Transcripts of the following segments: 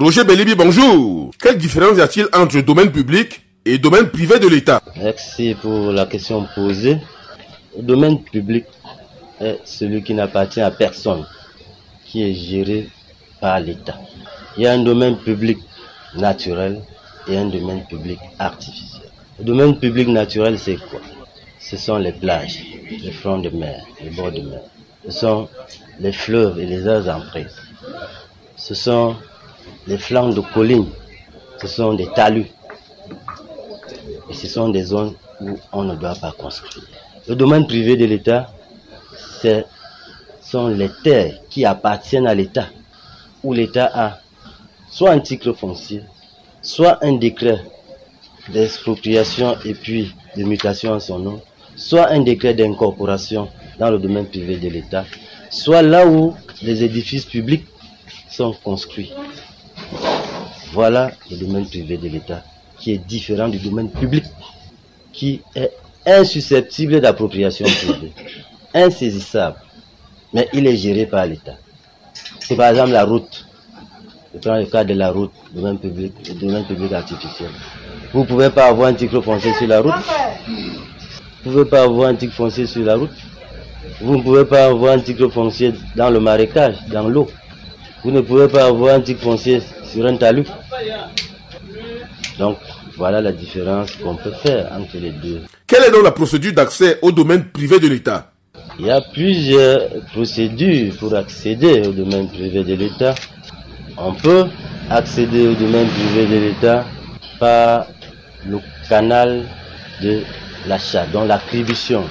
Roger Belibi, bonjour. Quelle différence y a-t-il entre le domaine public et le domaine privé de l'État? Merci pour la question posée. Le domaine public est celui qui n'appartient à personne, qui est géré par l'État. Il y a un domaine public naturel et un domaine public artificiel. Le domaine public naturel, c'est quoi? Ce sont les plages, les flancs de mer, les bords de mer. Ce sont les fleuves et les aires emprises. Ce sont les flancs de collines. Ce sont des talus. Et ce sont des zones où on ne doit pas construire. Le domaine privé de l'État, ce sont les terres qui appartiennent à l'État, où l'État a soit un titre foncier, soit un décret d'expropriation et puis de mutation en son nom, soit un décret d'incorporation dans le domaine privé de l'État, soit là où les édifices publics sont construits. Voilà le domaine privé de l'État qui est différent du domaine public, qui est insusceptible d'appropriation privée, insaisissable, mais il est géré par l'État. C'est par exemple la route. Je prends le cas de la route, le domaine public artificiel. Vous ne pouvez pas avoir un titre foncier sur la route. Vous ne pouvez pas avoir un titre foncier sur la route. Vous ne pouvez pas avoir un titre foncier dans le marécage, dans l'eau. Vous ne pouvez pas avoir un titre foncier sur un talus. Donc, voilà la différence qu'on peut faire entre les deux. Quelle est donc la procédure d'accès au domaine privé de l'État? Il y a plusieurs procédures pour accéder au domaine privé de l'État. On peut accéder au domaine privé de l'État par le canal de l'achat, donc l'attribution.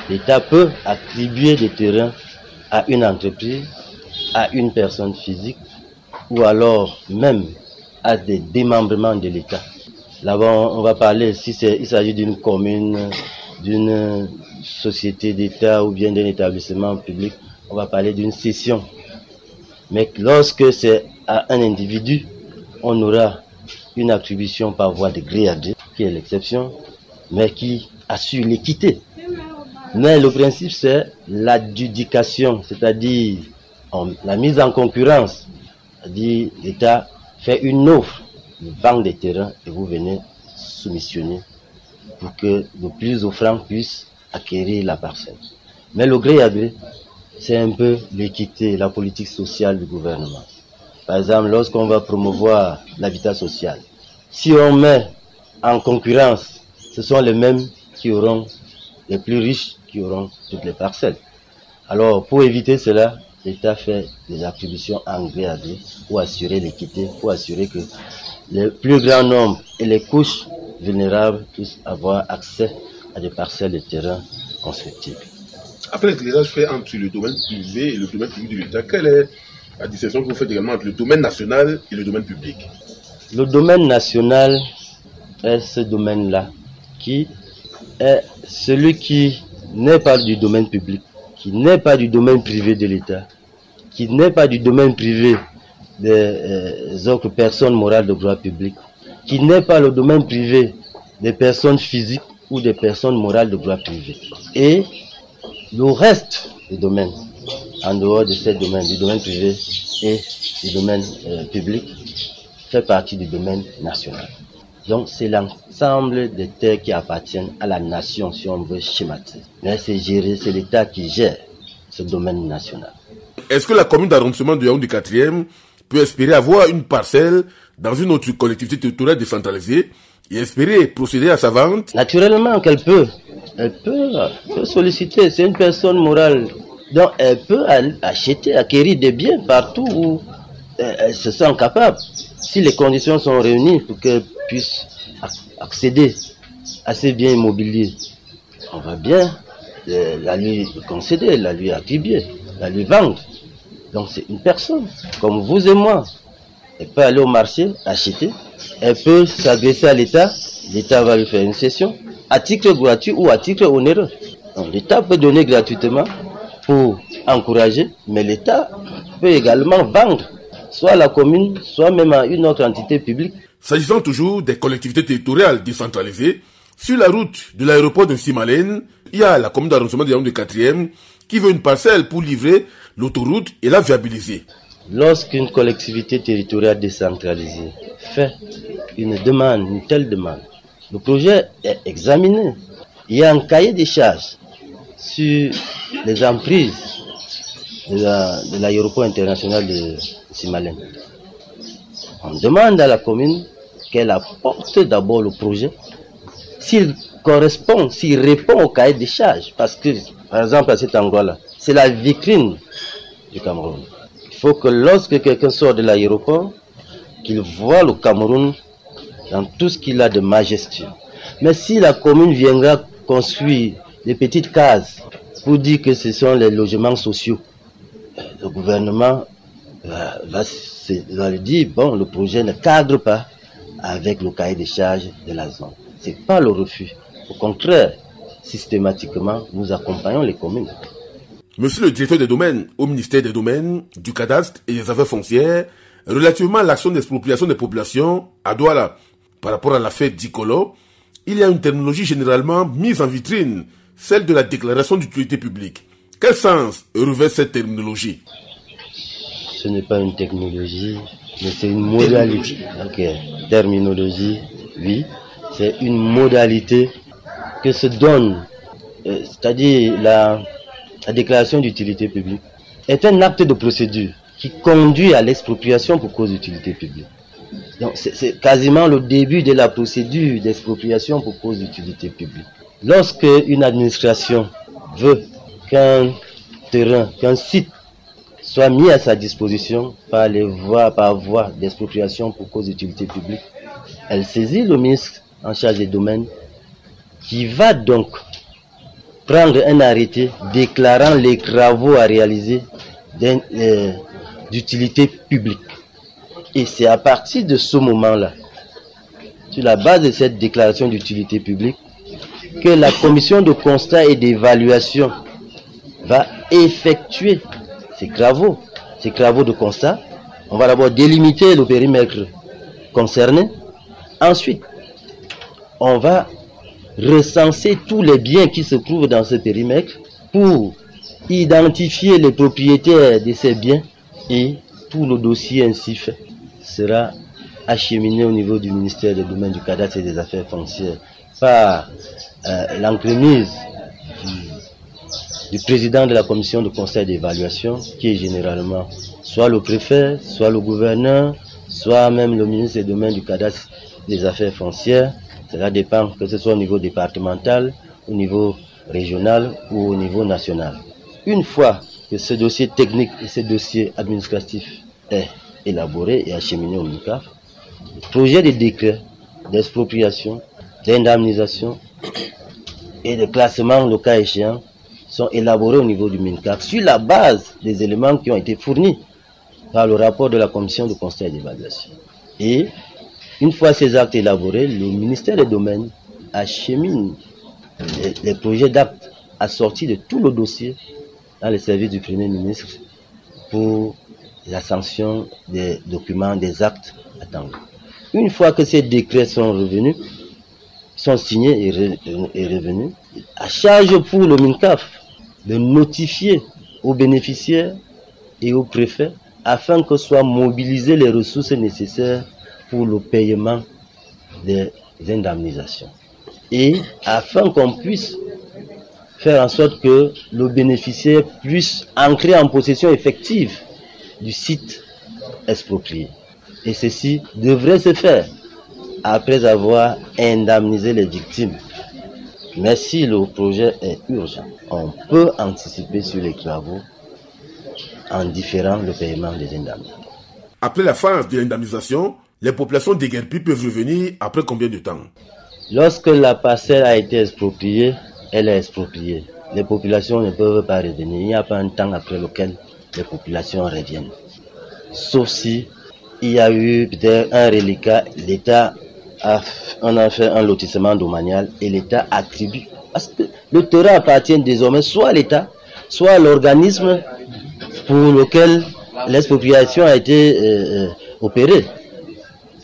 L'État peut attribuer des terrains à une entreprise, à une personne physique, ou alors même à des démembrements de l'État. Là-bas, on va parler, si il s'agit d'une commune, d'une société d'État ou bien d'un établissement public, on va parler d'une cession. Mais lorsque c'est à un individu, on aura une attribution par voie de gré à gré, qui est l'exception, mais qui assure l'équité. Mais le principe, c'est l'adjudication, c'est-à-dire la mise en concurrence. C'est-à-dire l'État fait une offre, il vend des terrains et vous venez soumissionner pour que le plus offrant puisse acquérir la parcelle. Mais le gré à gré, c'est un peu l'équité, la politique sociale du gouvernement. Par exemple, lorsqu'on va promouvoir l'habitat social, si on met en concurrence, ce sont les mêmes qui auront, les plus riches qui auront toutes les parcelles. Alors, pour éviter cela, l'État fait des attributions en gré à gré pour assurer l'équité, pour assurer que le plus grand nombre et les couches vulnérables puissent avoir accès à des parcelles de terrain constructibles. Après l'éclairage fait entre le domaine privé et le domaine public de l'État, quelle est la distinction que vous faites également entre le domaine national et le domaine public? Le domaine national est ce domaine-là qui est celui qui n'est pas du domaine public, qui n'est pas du domaine privé de l'État, qui n'est pas du domaine privé des autres personnes morales de droit public, qui n'est pas le domaine privé des personnes physiques ou des personnes morales de droit privé. Et le reste des domaines, en dehors de ces domaines, du domaine privé et du domaine public, fait partie du domaine national. Donc c'est l'ensemble des terres qui appartiennent à la nation, si on veut schématiser. Mais c'est géré, c'est l'État qui gère ce domaine national. Est-ce que la commune d'arrondissement de Yaoundé 4e peut espérer avoir une parcelle dans une autre collectivité territoriale décentralisée et espérer procéder à sa vente? Naturellement qu'elle peut. Elle peut solliciter. C'est une personne morale. Donc elle peut acheter, acquérir des biens partout où elle se sent capable. Si les conditions sont réunies pour qu'elle puisse accéder à ces biens immobiliers, on va bien la lui concéder, la lui attribuer, la lui vendre. Donc c'est une personne, comme vous et moi. Elle peut aller au marché, acheter. Elle peut s'adresser à l'État. L'État va lui faire une cession, à titre gratuit ou à titre onéreux. L'État peut donner gratuitement pour encourager, mais l'État peut également vendre, soit à la commune, soit même à une autre entité publique. S'agissant toujours des collectivités territoriales décentralisées, sur la route de l'aéroport de Simalène, il y a la commune d'arrondissement de Yaoundé 4e qui veut une parcelle pour livrer l'autoroute et la viabiliser. Lorsqu'une collectivité territoriale décentralisée fait une demande, une telle demande, le projet est examiné. Il y a un cahier des charges sur les emprises de l'aéroport international de Simalène. On demande à la commune qu'elle apporte d'abord le projet, s'il correspond, s'il répond au cahier des charges, parce que, par exemple, à cet endroit-là, c'est la vitrine du Cameroun. Il faut que lorsque quelqu'un sort de l'aéroport, qu'il voit le Cameroun dans tout ce qu'il a de majestueux. Mais si la commune viendra construire des petites cases pour dire que ce sont les logements sociaux, le gouvernement va lui dire, bon, le projet ne cadre pas avec le cahier des charges de la zone. Ce n'est pas le refus. Au contraire, systématiquement, nous accompagnons les communes. Monsieur le directeur des domaines au ministère des domaines, du cadastre et des affaires foncières, relativement à l'action d'expropriation des populations à Douala, par rapport à l'affaire d'Ikolo, il y a une terminologie généralement mise en vitrine, celle de la déclaration d'utilité publique. Quel sens revêt cette terminologie? Ce n'est pas une technologie, mais c'est une modalité. Ok, terminologie, oui, c'est une modalité que se donne, c'est-à-dire la déclaration d'utilité publique est un acte de procédure qui conduit à l'expropriation pour cause d'utilité publique. Donc c'est quasiment le début de la procédure d'expropriation pour cause d'utilité publique. Lorsque une administration veut qu'un terrain, qu'un site soit mis à sa disposition par voie d'expropriation pour cause d'utilité publique, elle saisit le ministre en charge des domaines qui va donc prendre un arrêté déclarant les travaux à réaliser d'utilité publique. Et c'est à partir de ce moment-là, sur la base de cette déclaration d'utilité publique, que la commission de constat et d'évaluation va effectuer ces travaux de constat. On va d'abord délimiter le périmètre concerné. Ensuite, on va recenser tous les biens qui se trouvent dans ce périmètre pour identifier les propriétaires de ces biens, et tout le dossier ainsi fait sera acheminé au niveau du ministère des Domaines, du Cadastre et des Affaires foncières par l'entremise du président de la commission de conseil d'évaluation, qui est généralement soit le préfet, soit le gouverneur, soit même le ministre des Domaines, du Cadastre et des Affaires foncières. Cela dépend que ce soit au niveau départemental, au niveau régional ou au niveau national. Une fois que ce dossier technique et ce dossier administratif est élaboré et acheminé au MINCAF, le projet de décret d'expropriation, d'indemnisation et de classement, le cas échéant, sont élaborés au niveau du MINCAF sur la base des éléments qui ont été fournis par le rapport de la commission de conseil d'évaluation. Et une fois ces actes élaborés, le ministère des Domaines achemine les projets d'actes assortis de tout le dossier dans les services du Premier ministre pour la sanction des documents, des actes attendus. Une fois que ces décrets sont revenus, sont signés et revenus, à charge pour le MINCAF de notifier aux bénéficiaires et aux préfets afin que soient mobilisées les ressources nécessaires pour le paiement des indemnisations. Et afin qu'on puisse faire en sorte que le bénéficiaire puisse entrer en possession effective du site exproprié. Et ceci devrait se faire après avoir indemnisé les victimes. Mais si le projet est urgent, on peut anticiper sur les travaux en différant le paiement des indemnisations. Après la phase de l'indemnisation, les populations déguerpies peuvent revenir après combien de temps? Lorsque la parcelle a été expropriée, elle est expropriée. Les populations ne peuvent pas revenir. Il n'y a pas un temps après lequel les populations reviennent. Sauf si il y a eu peut-être un reliquat, l'État on a fait un lotissement domanial et l'État attribue. Parce que le terrain appartient désormais soit à l'État, soit à l'organisme pour lequel l'expropriation a été opérée.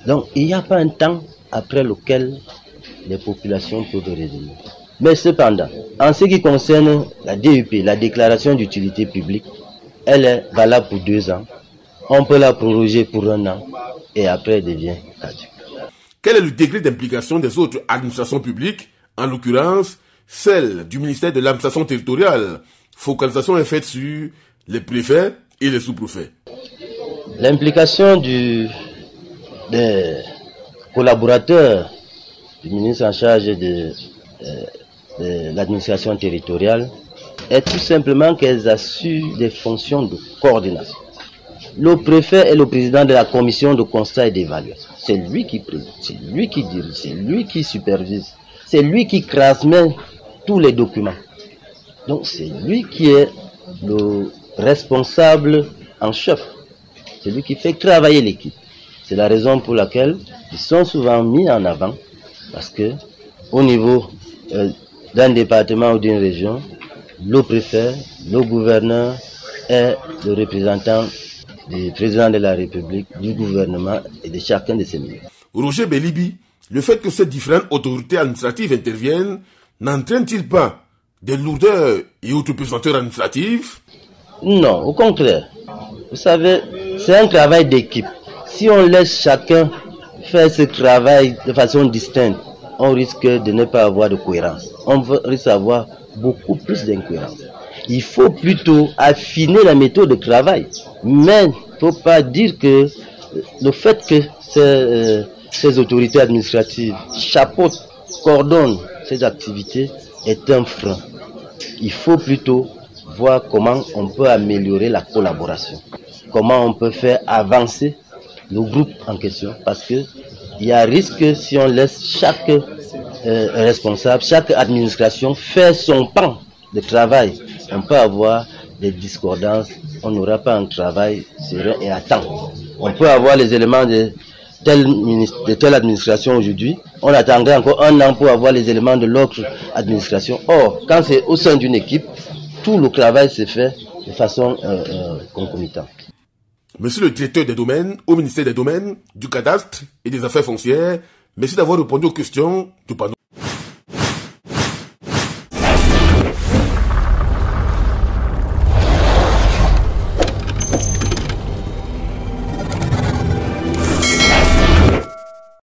Donc il n'y a pas un temps après lequel les populations peuvent revenir. Mais cependant, en ce qui concerne la DUP, la déclaration d'utilité publique, elle est valable pour 2 ans. on peut la proroger pour 1 an et après elle devient caduque. Quel est le degré d'implication des autres administrations publiques, en l'occurrence celle du ministère de l'administration territoriale? Focalisation est faite sur les préfets et les sous-préfets. L'implication des collaborateurs du ministre en charge de l'administration territoriale est tout simplement qu'elles assurent des fonctions de coordination. Le préfet est le président de la commission de constat et d'évaluation. C'est lui qui préside, c'est lui qui dirige, c'est lui qui supervise, c'est lui qui transmet tous les documents. Donc c'est lui qui est le responsable en chef. C'est lui qui fait travailler l'équipe. C'est la raison pour laquelle ils sont souvent mis en avant, parce que au niveau d'un département ou d'une région, le préfet, le gouverneur est le représentant du président de la République, du gouvernement et de chacun de ses ministres. Roger Belibi, le fait que ces différentes autorités administratives interviennent n'entraîne-t-il pas des lourdeurs et autres pesanteurs administratifs? Non, au contraire. Vous savez, c'est un travail d'équipe. Si on laisse chacun faire ce travail de façon distincte, on risque de ne pas avoir de cohérence. On risque d'avoir beaucoup plus d'incohérence. Il faut plutôt affiner la méthode de travail. Mais il ne faut pas dire que le fait que ces autorités administratives chapeautent, coordonnent ces activités est un frein. Il faut plutôt voir comment on peut améliorer la collaboration, comment on peut faire avancer le groupe en question, parce que il y a risque si on laisse chaque responsable, chaque administration faire son pan de travail. On peut avoir des discordances, on n'aura pas un travail serein et à temps. On peut avoir les éléments de telle administration aujourd'hui, on attendrait encore 1 an pour avoir les éléments de l'autre administration. Or, quand c'est au sein d'une équipe, tout le travail se fait de façon concomitante. Monsieur le directeur des domaines, au ministère des domaines, du cadastre et des affaires foncières, merci d'avoir répondu aux questions du panneau.